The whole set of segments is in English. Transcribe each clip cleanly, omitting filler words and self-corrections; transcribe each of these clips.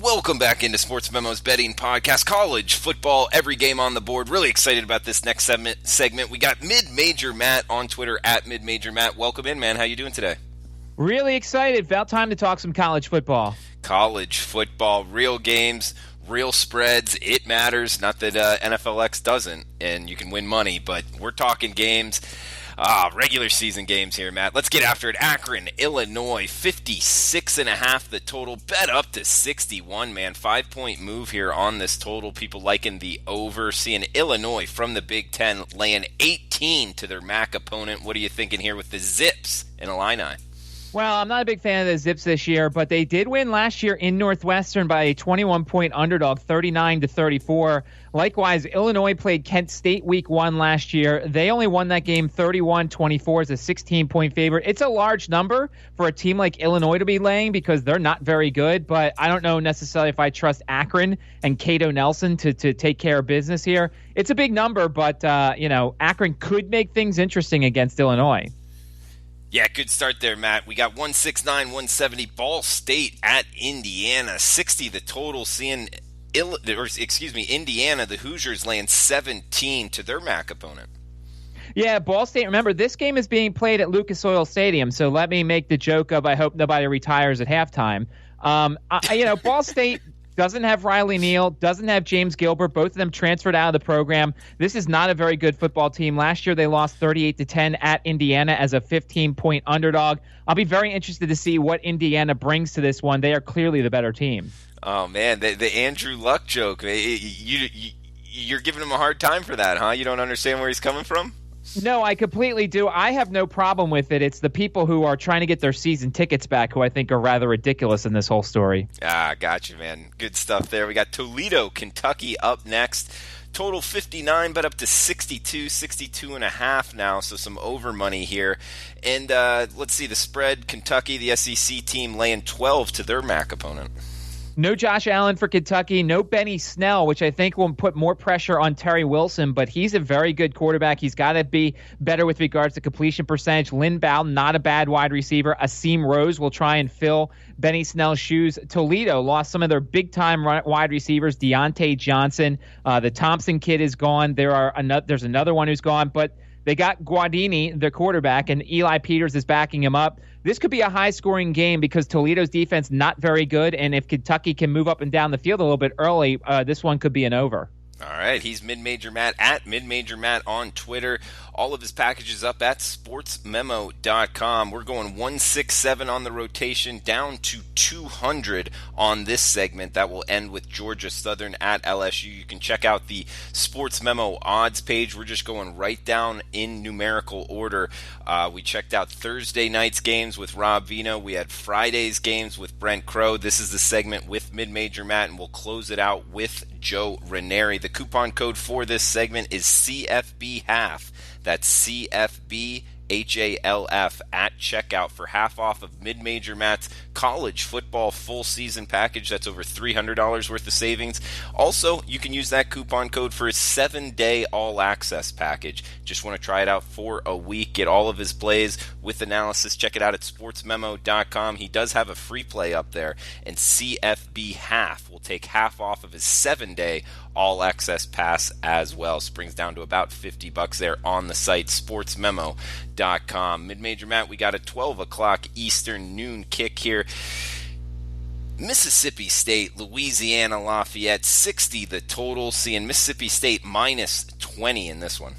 Welcome back into Sports Memo's betting podcast. College football, every game on the board. Really excited about this next segment. We got Mid-Major Matt on Twitter at Mid-Major Matt. Welcome in, man. How you doing today? Really excited. About time to talk some college football. College football, real games, real spreads. It matters. Not that NFLX doesn't, and you can win money, but we're talking games. Regular season games here, Matt. Let's get after it. Akron, Illinois, 56.5 the total. Bet up to 61, man. 5-point move here on this total. People liking the over. Seeing Illinois from the Big Ten laying 18 to their MAC opponent. What are you thinking here with the Zips in Illini? Well, I'm not a big fan of the Zips this year, but they did win last year in Northwestern by a 21-point underdog, 39-34. Likewise, Illinois played Kent State week 1 last year. They only won that game 31-24 as a 16-point favorite. It's a large number for a team like Illinois to be laying because they're not very good, but I don't know necessarily if I trust Akron and Cato Nelson to take care of business here. It's a big number, but Akron could make things interesting against Illinois. Yeah, good start there, Matt. We got 169, 170. Ball State at Indiana, 60 the total. Seeing Indiana, the Hoosiers laying 17 to their MAC opponent. Yeah, Ball State. Remember, this game is being played at Lucas Oil Stadium, so let me make the joke of I hope nobody retires at halftime. Ball State doesn't have Riley Neal, doesn't have James Gilbert. Both of them transferred out of the program. This is not a very good football team. Last year they lost 38-10 at Indiana as a 15-point underdog. I'll be very interested to see what Indiana brings to this one. They are clearly the better team. Oh, man, the Andrew Luck joke. You're giving him a hard time for that, huh? You don't understand where he's coming from? No, I completely do. I have no problem with it. It's the people who are trying to get their season tickets back who I think are rather ridiculous in this whole story. Gotcha, man. Good stuff there. We got Toledo, Kentucky up next. Total 59, but up to 62.5 now, so some over money here. And let's see, the spread, Kentucky, the SEC team, laying 12 to their MAC opponent. No Josh Allen for Kentucky. No Benny Snell, which I think will put more pressure on Terry Wilson, but he's a very good quarterback. He's got to be better with regards to completion percentage. Lynn Bow, not a bad wide receiver. Asim Rose will try and fill Benny Snell's shoes. Toledo lost some of their big-time wide receivers. Deontay Johnson. The Thompson kid is gone. There's another one who's gone, but they got Guadini, the quarterback, and Eli Peters is backing him up. This could be a high-scoring game because Toledo's defense not very good, and if Kentucky can move up and down the field a little bit early, this one could be an over. All right, he's Mid-Major Matt at Mid-Major Matt on Twitter. All of his packages up at sportsmemo.com. We're going 167 on the rotation, down to 200 on this segment. That will end with Georgia Southern at LSU. You can check out the Sports Memo odds page. We're just going right down in numerical order. We checked out Thursday night's games with Rob Vino. We had Friday's games with Brent Crow. This is the segment with Mid-Major Matt, and we'll close it out with Joe Ranieri. The coupon code for this segment is CFB half. That's CFB HALF at checkout for half off of Mid-Major Matt's college football full season package. That's over $300 worth of savings. Also, you can use that coupon code for his 7-day all access package. Just want to try it out for a week, get all of his plays with analysis. Check it out at sportsmemo.com. He does have a free play up there, and CFB half will take half off of his 7-day all access pass as well. Springs down to about $50 there on the site, sportsmemo.com. Mid-Major Matt, we got a 12 o'clock Eastern noon kick here. Mississippi State, Louisiana Lafayette, 60 the total. Seeing Mississippi State minus 20 in this one.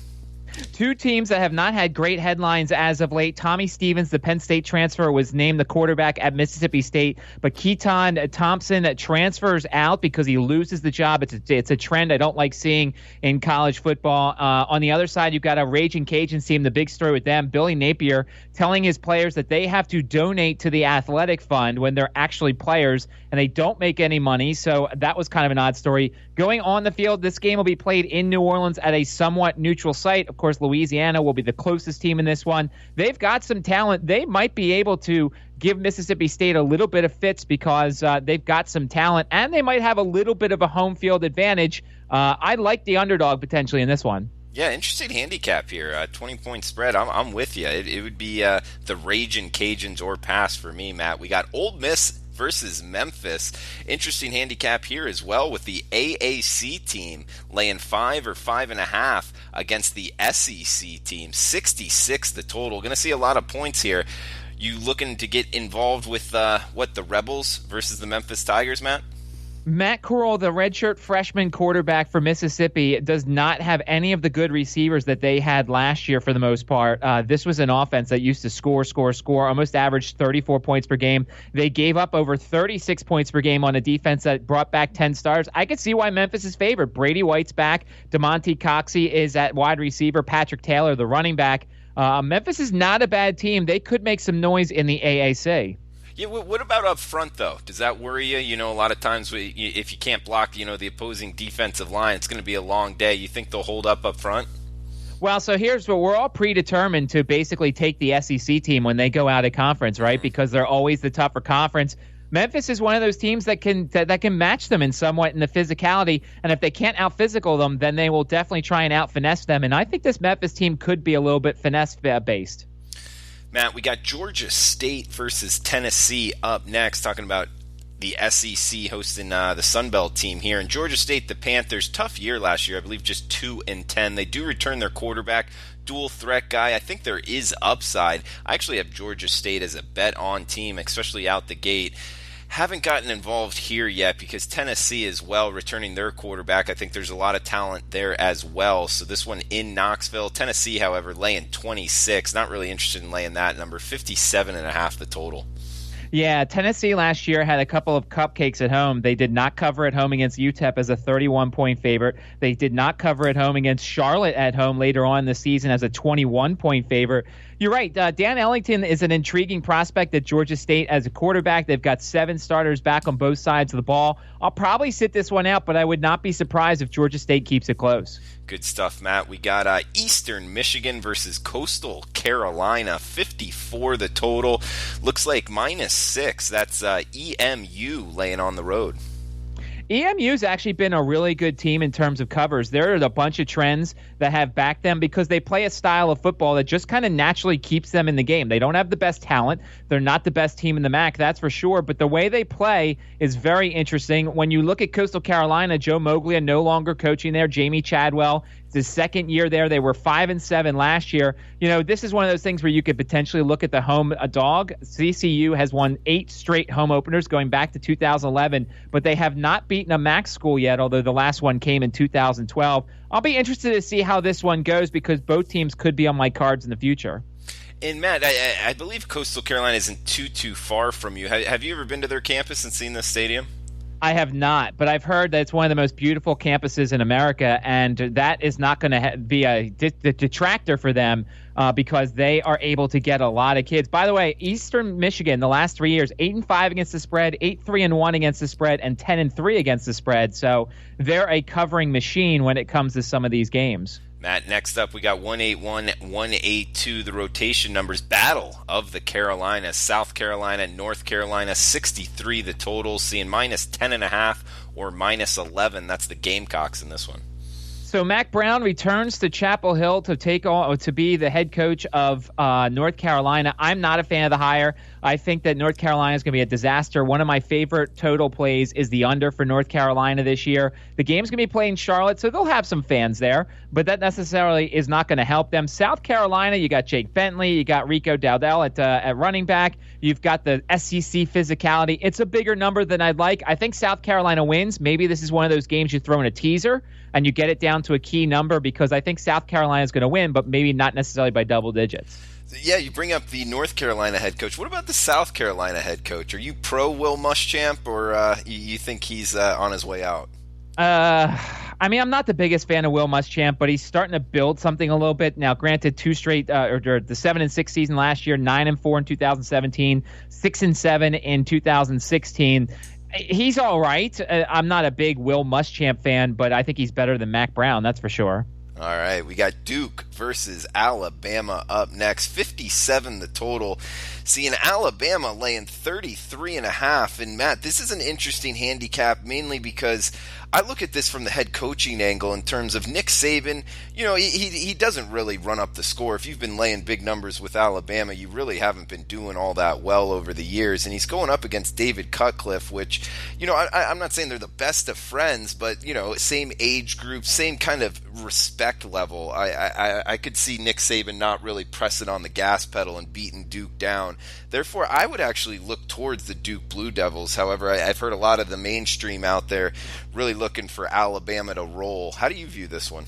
Two teams that have not had great headlines as of late. Tommy Stevens, the Penn State transfer, was named the quarterback at Mississippi State, but Keaton Thompson transfers out because he loses the job. It's a trend I don't like seeing in college football. On the other side, you've got a Raging Cajuns team, the big story with them, Billy Napier telling his players that they have to donate to the athletic fund when they're actually players, and they don't make any money, so that was kind of an odd story. Going on the field, this game will be played in New Orleans at a somewhat neutral site. Of course, Louisiana will be the closest team in this one. They've got some talent. They might be able to give Mississippi State a little bit of fits because they've got some talent, and they might have a little bit of a home field advantage. I like the underdog potentially in this one. Yeah, interesting handicap here. 20-point spread. I'm with you. It would be the Raging Cajuns or pass for me, Matt. We got Ole Miss versus Memphis. Interesting handicap here as well with the AAC team laying 5 or 5.5 against the SEC team. 66 the total. Going to see a lot of points here. You looking to get involved with the Rebels versus the Memphis Tigers, Matt? Matt Corral, the redshirt freshman quarterback for Mississippi, does not have any of the good receivers that they had last year for the most part. This was an offense that used to score, almost averaged 34 points per game. They gave up over 36 points per game on a defense that brought back 10 stars. I could see why Memphis is favored. Brady White's back. DeMonte Coxey is at wide receiver. Patrick Taylor, the running back. Memphis is not a bad team. They could make some noise in the AAC. Yeah, what about up front, though? Does that worry you? You know, a lot of times if you can't block, the opposing defensive line, it's going to be a long day. You think they'll hold up front? Well, so here's what we're all predetermined to basically take the SEC team when they go out of conference, right? Because they're always the tougher conference. Memphis is one of those teams that can match them in somewhat in the physicality, and if they can't out-physical them, then they will definitely try and out-finesse them, and I think this Memphis team could be a little bit finesse-based. Matt, we got Georgia State versus Tennessee up next, talking about the SEC hosting the Sun Belt team here. And Georgia State, the Panthers, tough year last year, I believe just 2-10. They do return their quarterback, dual threat guy. I think there is upside. I actually have Georgia State as a bet on team, especially out the gate. Haven't gotten involved here yet because Tennessee is returning their quarterback. I think there's a lot of talent there as well. So this one in Knoxville. Tennessee, however, laying 26. Not really interested in laying that number. 57.5 the total. Yeah, Tennessee last year had a couple of cupcakes at home. They did not cover at home against UTEP as a 31-point favorite. They did not cover at home against Charlotte at home later on in the season as a 21-point favorite. You're right. Dan Ellington is an intriguing prospect at Georgia State as a quarterback. They've got 7 starters back on both sides of the ball. I'll probably sit this one out, but I would not be surprised if Georgia State keeps it close. Good stuff, Matt. We got Eastern Michigan versus Coastal Carolina. 54 the total. Looks like -6. That's EMU laying on the road. EMU's actually been a really good team in terms of covers. There are a bunch of trends that have backed them because they play a style of football that just kind of naturally keeps them in the game. They don't have the best talent. They're not the best team in the MAC, that's for sure. But the way they play is very interesting. When you look at Coastal Carolina, Joe Moglia no longer coaching there. Jamie Chadwell, it's his second year there. They were 5-7 last year. This is one of those things where you could potentially look at the home dog. CCU has won 8 straight home openers going back to 2011, but they have not beaten a MAC school yet, although the last one came in 2012. I'll be interested to see how this one goes because both teams could be on my cards in the future. And Matt, I believe Coastal Carolina isn't too far from you. Have you ever been to their campus and seen this stadium? I have not, but I've heard that it's one of the most beautiful campuses in America, and that is not going to be a detractor for them because they are able to get a lot of kids. By the way, Eastern Michigan, the last 3 years, 8-5 against the spread, 8-3-1 against the spread, and 10-3 against the spread. So they're a covering machine when it comes to some of these games. Matt, next up we got 181, 182, the rotation numbers. Battle of the Carolinas. South Carolina, North Carolina, 63 the total, seeing -10.5 or -11. That's the Gamecocks in this one. So Mac Brown returns to Chapel Hill to be the head coach of North Carolina. I'm not a fan of the hire. I think that North Carolina is going to be a disaster. One of my favorite total plays is the under for North Carolina this year. The game's going to be played in Charlotte, so they'll have some fans there, but that necessarily is not going to help them. South Carolina, you got Jake Bentley, you got Rico Dowdell at running back. You've got the SEC physicality. It's a bigger number than I'd like. I think South Carolina wins. Maybe this is one of those games you throw in a teaser and you get it down to a key number because I think South Carolina is going to win, but maybe not necessarily by double digits. Yeah, you bring up the North Carolina head coach. What about the South Carolina head coach? Are you pro Will Muschamp, or you think he's on his way out? I mean, I'm not the biggest fan of Will Muschamp, but he's starting to build something a little bit. Now, granted, 2 straight, or the 7-6 season last year, 9-4 in 2017, 6-7 in 2016. He's all right. I'm not a big Will Muschamp fan, but I think he's better than Mac Brown, that's for sure. All right, we got Duke versus Alabama up next. 57 the total. Seeing Alabama laying 33.5. And Matt, this is an interesting handicap, mainly because I look at this from the head coaching angle in terms of Nick Saban. He doesn't really run up the score. If you've been laying big numbers with Alabama, you really haven't been doing all that well over the years. And he's going up against David Cutcliffe, which, I'm not saying they're the best of friends, but, same age group, same kind of respect level. I could see Nick Saban not really pressing on the gas pedal and beating Duke down. Therefore, I would actually look towards the Duke Blue Devils. However, I've heard a lot of the mainstream out there really looking for Alabama to roll. How do you view this one?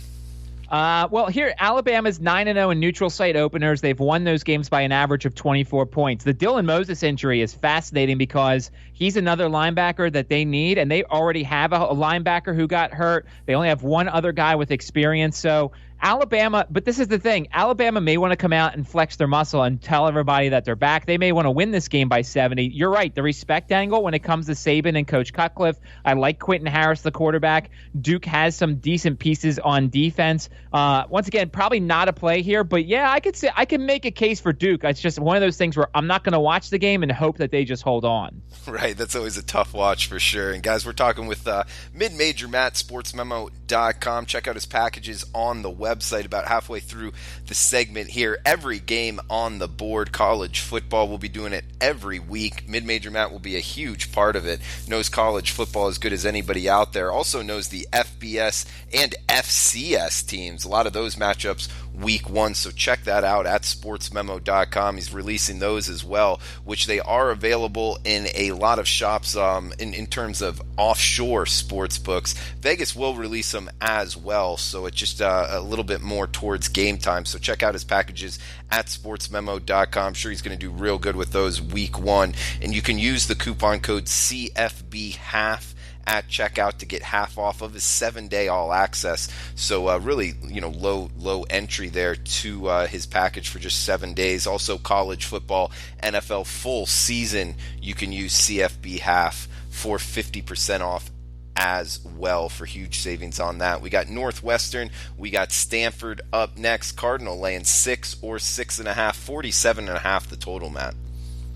Well, here, Alabama's 9-0 in neutral site openers. They've won those games by an average of 24 points. The Dylan Moses injury is fascinating because he's another linebacker that they need, and they already have a linebacker who got hurt. They only have one other guy with experience. So Alabama, but this is the thing, Alabama may want to come out and flex their muscle and tell everybody that they're back. They may want to win this game by 70. You're right, the respect angle when it comes to Saban and Coach Cutcliffe. I like Quentin Harris, the quarterback. Duke has some decent pieces on defense. Once again, probably not a play here, but yeah, I can make a case for Duke. It's just one of those things where I'm not going to watch the game and hope that they just hold on. Right, that's always a tough watch for sure. And guys, we're talking with Mid-Major Matt, Sportsmemo.com. Check out his packages on the website. About halfway through the segment here, every game on the board. College football, we'll be doing it every week. Mid-Major Matt will be a huge part of it. Knows college football as good as anybody out there. Also knows the FBS and FCS teams. A lot of those matchups week one, so check that out at sportsmemo.com. He's releasing those as well, which they are available in a lot of shops in terms of offshore sports books. Vegas will release them as well, so it's just a little bit more towards game time. So check out his packages at sportsmemo.com. I'm sure he's going to do real good with those week one, and you can use the coupon code CFB half at checkout to get half off of his 7-day all access. So really, low entry there to his package for just 7 days. Also college football, NFL full season, you can use CFB half for 50% off as well for huge savings on that. We got Northwestern, we got Stanford up next. Cardinal laying 6 or 6.5, 47.5 the total, Matt.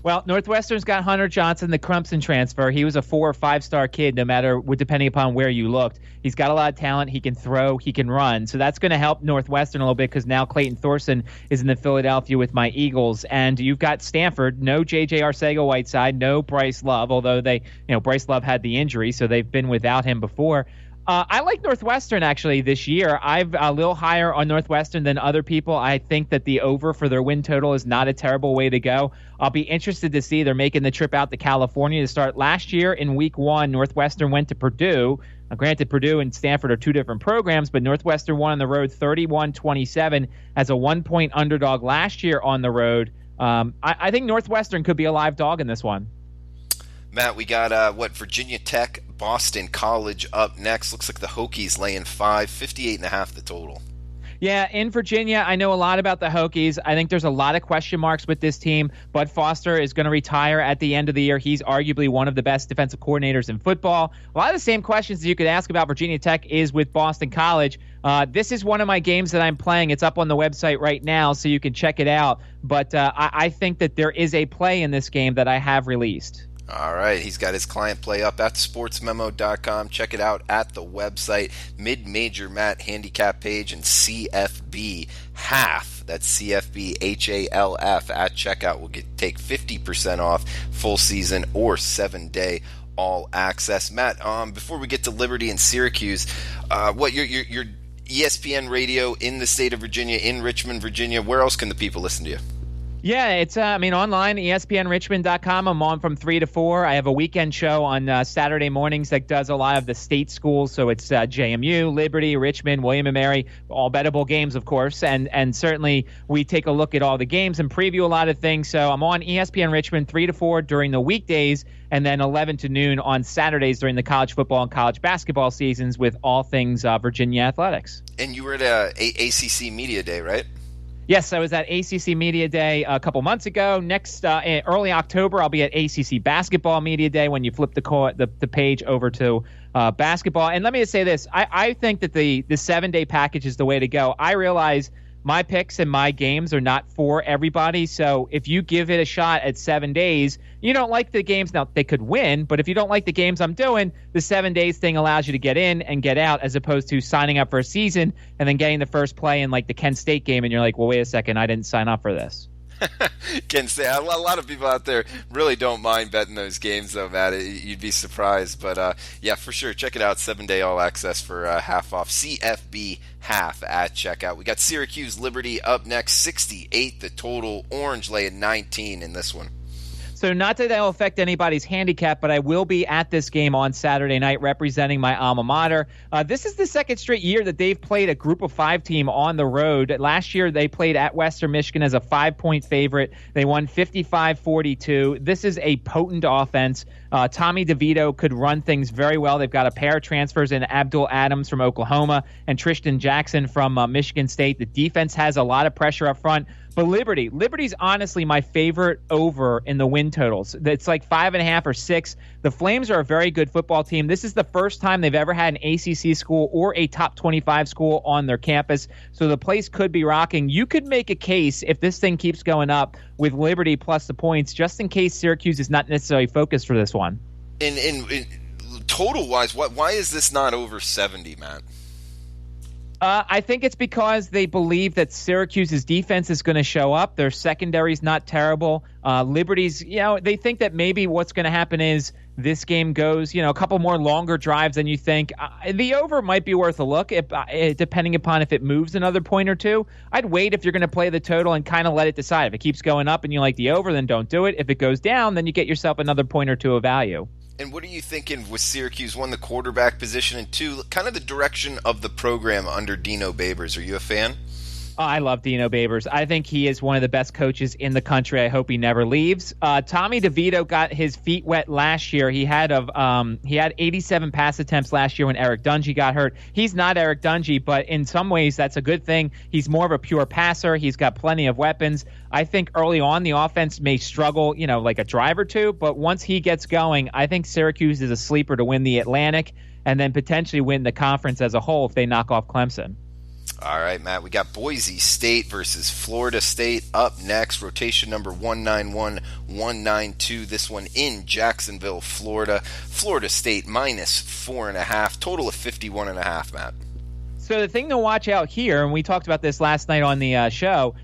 Well, Northwestern's got Hunter Johnson, the Clemson transfer. He was a 4- or 5-star kid, no matter depending upon where you looked. He's got a lot of talent. He can throw. He can run. So that's going to help Northwestern a little bit because now Clayton Thorson is in the Philadelphia with my Eagles. And you've got Stanford, no J.J. Arcega-Whiteside, no Bryce Love, although Bryce Love had the injury, so they've been without him before. I like Northwestern, actually, this year. I'm a little higher on Northwestern than other people. I think that the over for their win total is not a terrible way to go. I'll be interested to see. They're making the trip out to California to start. Last year in week one, Northwestern went to Purdue. Now, granted, Purdue and Stanford are two different programs, but Northwestern won on the road 31-27 as a 1-point underdog last year on the road. I think Northwestern could be a live dog in this one. Matt, we got Virginia Tech, Boston College up next. Looks like the Hokies laying 5, 58.5 the total. Yeah, in Virginia, I know a lot about the Hokies. I think there's a lot of question marks with this team. Bud Foster is going to retire at the end of the year. He's arguably one of the best defensive coordinators in football. A lot of the same questions that you could ask about Virginia Tech is with Boston College. This is one of my games that I'm playing. It's up on the website right now, so you can check it out. But I think that there is a play in this game that I have released. All right, he's got his client play up at sportsmemo.com. Check it out at the website. Mid-Major Matt handicap page and CFB half. That's CFB HALF at checkout. Will take 50% off full season or 7-day all access. Matt, before we get to Liberty and Syracuse, your ESPN radio in the state of Virginia, in Richmond, Virginia, where else can the people listen to you? Yeah, it's online, ESPNRichmond.com. I'm on from 3 to 4. I have a weekend show on Saturday mornings that does a lot of the state schools. So it's JMU, Liberty, Richmond, William & Mary, all bettable games, of course. And certainly we take a look at all the games and preview a lot of things. So I'm on ESPN Richmond 3 to 4 during the weekdays, and then 11 to noon on Saturdays during the college football and college basketball seasons with all things Virginia athletics. And you were at ACC Media Day, right? Yes, I was at ACC Media Day a couple months ago. Next, early October, I'll be at ACC Basketball Media Day when you flip the page over to basketball. And let me just say this. I think that the 7-day package is the way to go. I realize my picks and my games are not for everybody. So if you give it a shot at 7 days, you don't like the games. Now, they could win, but if you don't like the games I'm doing, the 7 days thing allows you to get in and get out, as opposed to signing up for a season and then getting the first play in like the Kent State game. And you're like, well, wait a second, I didn't sign up for this. Can say a lot of people out there really don't mind betting those games, though, Matt. You'd be surprised, but yeah, for sure, check it out. 7-day all access for half off. CFB half at checkout. We got Syracuse Liberty up next, 68 the total. Orange laying 19 in this one. So not that that'll affect anybody's handicap, but I will be at this game on Saturday night representing my alma mater. This is the second straight year that they've played a group of 5 team on the road. Last year, they played at Western Michigan as a 5-point favorite. They won 55-42. This is a potent offense. Tommy DeVito could run things very well. They've got a pair of transfers in Abdul Adams from Oklahoma and Tristan Jackson from Michigan State. The defense has a lot of pressure up front. But Liberty's honestly my favorite over in the win totals. It's like 5.5 or 6. The Flames are a very good football team. This is the first time they've ever had an ACC school or a top 25 school on their campus. So the place could be rocking. You could make a case if this thing keeps going up with Liberty plus the points, just in case Syracuse is not necessarily focused for this one. In total wise, why is this not over 70, Matt? I think it's because they believe that Syracuse's defense is going to show up. Their secondary's not terrible. Liberty's, they think that maybe what's going to happen is this game goes, a couple more longer drives than you think. The over might be worth a look, depending upon if it moves another point or two. I'd wait if you're going to play the total and kind of let it decide. If it keeps going up and you like the over, then don't do it. If it goes down, then you get yourself another point or two of value. And what are you thinking with Syracuse? 1, the quarterback position, and 2, kind of the direction of the program under Dino Babers. Are you a fan? Oh, I love Dino Babers. I think he is one of the best coaches in the country. I hope he never leaves. Tommy DeVito got his feet wet last year. He had 87 pass attempts last year when Eric Dungy got hurt. He's not Eric Dungy, but in some ways that's a good thing. He's more of a pure passer. He's got plenty of weapons. I think early on the offense may struggle, like a drive or two, but once he gets going, I think Syracuse is a sleeper to win the Atlantic and then potentially win the conference as a whole if they knock off Clemson. All right, Matt, we got Boise State versus Florida State up next. Rotation number 191, 192. This one in Jacksonville, Florida. Florida State minus 4.5. Total of 51.5, Matt. So the thing to watch out here, and we talked about this last night on the show,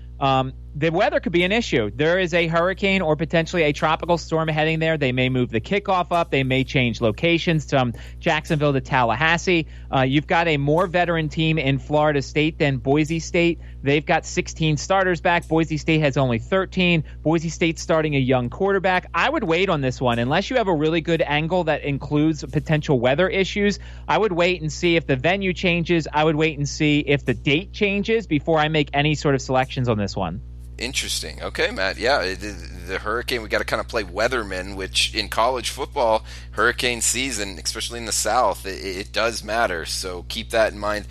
the weather could be an issue. There is a hurricane or potentially a tropical storm heading there. They may move the kickoff up. They may change locations from Jacksonville to Tallahassee. You've got a more veteran team in Florida State than Boise State. They've got 16 starters back. Boise State has only 13. Boise State's starting a young quarterback. I would wait on this one. Unless you have a really good angle that includes potential weather issues, I would wait and see if the venue changes. I would wait and see if the date changes before I make any sort of selections on this one. Interesting. Okay, Matt. Yeah, the hurricane, we got to kind of play weatherman, which in college football, hurricane season, especially in the South, it does matter. So keep that in mind.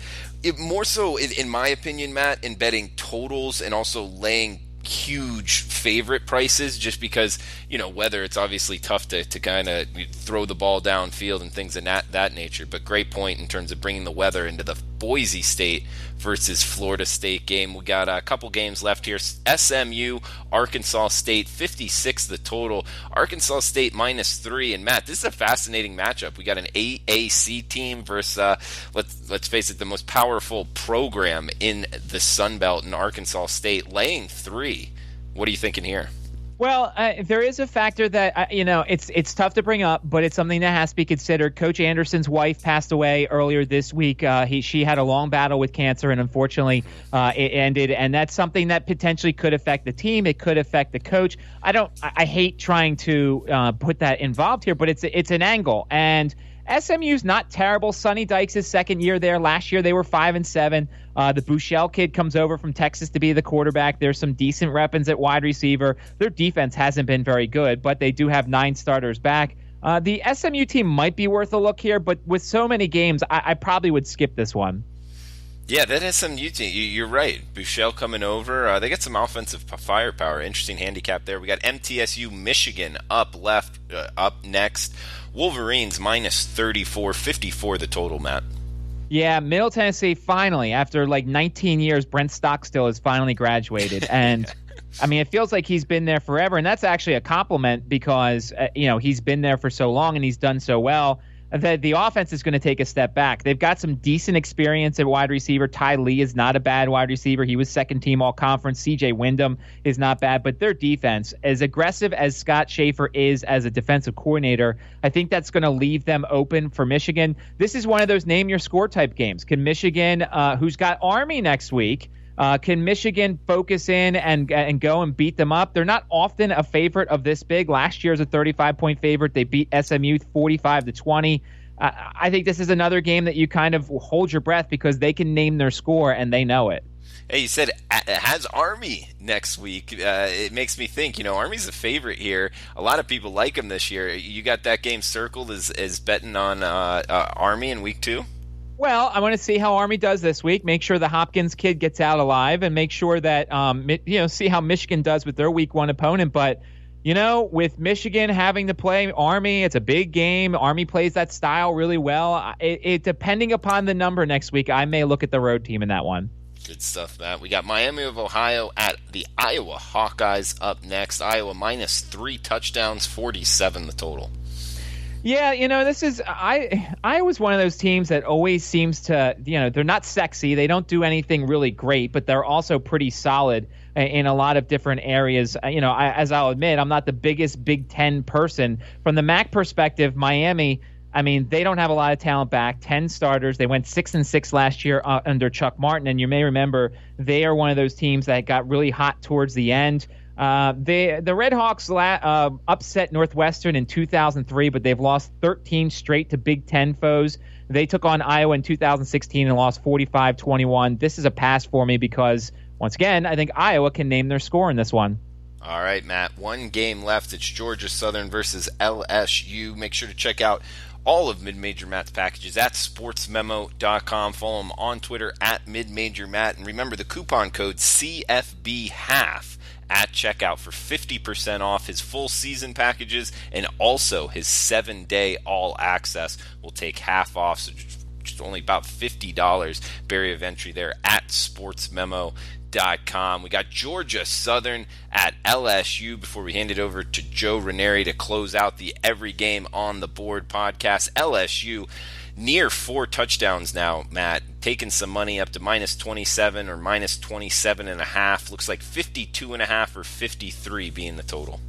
More so, in my opinion, Matt, in betting totals and also laying huge favorite prices, just because, weather, it's obviously tough to kind of throw the ball downfield and things of that nature. But great point in terms of bringing the weather into the Boise State versus Florida State game. We got a couple games left here. SMU, Arkansas State, 56 the total. Arkansas State minus 3. And Matt, this is a fascinating matchup. We got an AAC team versus, let's face it, the most powerful program in the Sun Belt in Arkansas State, laying 3. What are you thinking here? Well, there is a factor that, it's tough to bring up, but it's something that has to be considered. Coach Anderson's wife passed away earlier this week. She had a long battle with cancer, and unfortunately it ended. And that's something that potentially could affect the team. It could affect the coach. I hate trying to put that involved here, but it's an angle. And SMU's not terrible. Sonny Dykes' second year there. Last year they were 5-7. The Buechele kid comes over from Texas to be the quarterback. There's some decent weapons at wide receiver. Their defense hasn't been very good, but they do have 9 starters back. The SMU team might be worth a look here, but with so many games, I probably would skip this one. Yeah, that SMU team, you're right. Buechele coming over. They got some offensive firepower. Interesting handicap there. We got MTSU Michigan up next. Wolverines minus 34, 54 the total, Matt. Yeah, Middle Tennessee finally, after like 19 years, Brent Stockstill has finally graduated. And I mean, it feels like he's been there forever. And that's actually a compliment because, he's been there for so long and he's done so well. The offense is going to take a step back. They've got some decent experience at wide receiver. Ty Lee is not a bad wide receiver. He was second team all conference. CJ Wyndham is not bad, but their defense, as aggressive as Scott Schaefer is as a defensive coordinator, I think that's going to leave them open for Michigan. This is one of those name your score type games. Can Michigan, who's got Army next week, can Michigan focus in and go and beat them up? They're not often a favorite of this big. Last year was a 35-point favorite. They beat SMU 45-20. I think this is another game that you kind of hold your breath because they can name their score and they know it. Hey, you said it has Army next week. It makes me think, Army's a favorite here. A lot of people like them this year. You got that game circled as betting on Army in week 2? Well, I want to see how Army does this week. Make sure the Hopkins kid gets out alive, and make sure that see how Michigan does with their week 1 opponent. But with Michigan having to play Army, it's a big game. Army plays that style really well. It depending upon the number next week, I may look at the road team in that one. Good stuff, Matt. We got Miami of Ohio at the Iowa Hawkeyes up next. Iowa minus 3 touchdowns, 47 the total. Yeah, this is Iowa's one of those teams that always seems to, they're not sexy. They don't do anything really great, but they're also pretty solid in a lot of different areas. As I'll admit, I'm not the biggest Big Ten person. From the MAC perspective, Miami, I mean, they don't have a lot of talent back. 10 starters. They went 6-6 last year under Chuck Martin, and you may remember they are one of those teams that got really hot towards the end. The Red Hawks upset Northwestern in 2003, but they've lost 13 straight to Big Ten foes. They took on Iowa in 2016 and lost 45-21. This is a pass for me because, once again, I think Iowa can name their score in this one. All right, Matt. One game left. It's Georgia Southern versus LSU. Make sure to check out all of Mid-Major Matt's packages at sportsmemo.com. Follow him on Twitter at MidMajorMatt. And remember the coupon code CFBHalf at checkout for 50% off his full season packages and also his 7-day all access will take half off. So just only about $50 barrier of entry there at sportsmemo.com. We got Georgia Southern at LSU before we hand it over to Joe Ranieri to close out the Every Game on the Board podcast. LSU near 4 touchdowns now, Matt, taking some money up to minus 27 or minus 27.5. Looks like 52.5 or 53 being the total.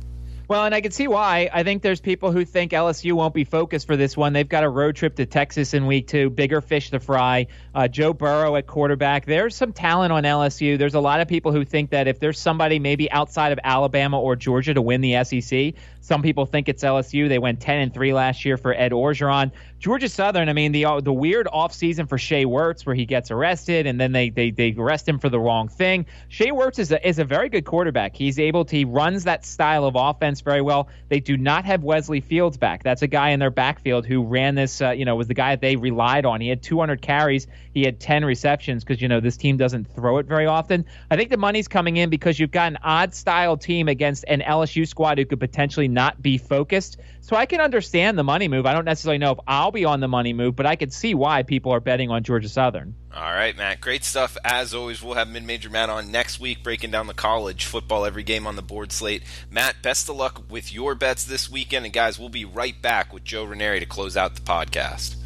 Well, and I can see why. I think there's people who think LSU won't be focused for this one. They've got a road trip to Texas in week 2, bigger fish to fry. Joe Burrow at quarterback. There's some talent on LSU. There's a lot of people who think that if there's somebody maybe outside of Alabama or Georgia to win the SEC, some people think it's LSU. They went 10-3 last year for Ed Orgeron. Georgia Southern, I mean, the weird offseason for Shea Wertz where he gets arrested and then they arrest him for the wrong thing. Shea Wertz is a very good quarterback. He runs that style of offense very well. They do not have Wesley Fields back. That's a guy in their backfield who ran this, was the guy that they relied on. He had 200 carries. He had 10 receptions because, this team doesn't throw it very often. I think the money's coming in because you've got an odd-style team against an LSU squad who could potentially not be focused. So I can understand the money move. I don't necessarily know if I'll be on the money move, but I could see why people are betting on Georgia Southern. All right, Matt. Great stuff. As always, we'll have Mid-Major Matt on next week breaking down the college football Every Game on the Board slate. Matt, best of luck with your bets this weekend. And, guys, we'll be right back with Joe Ranieri to close out the podcast.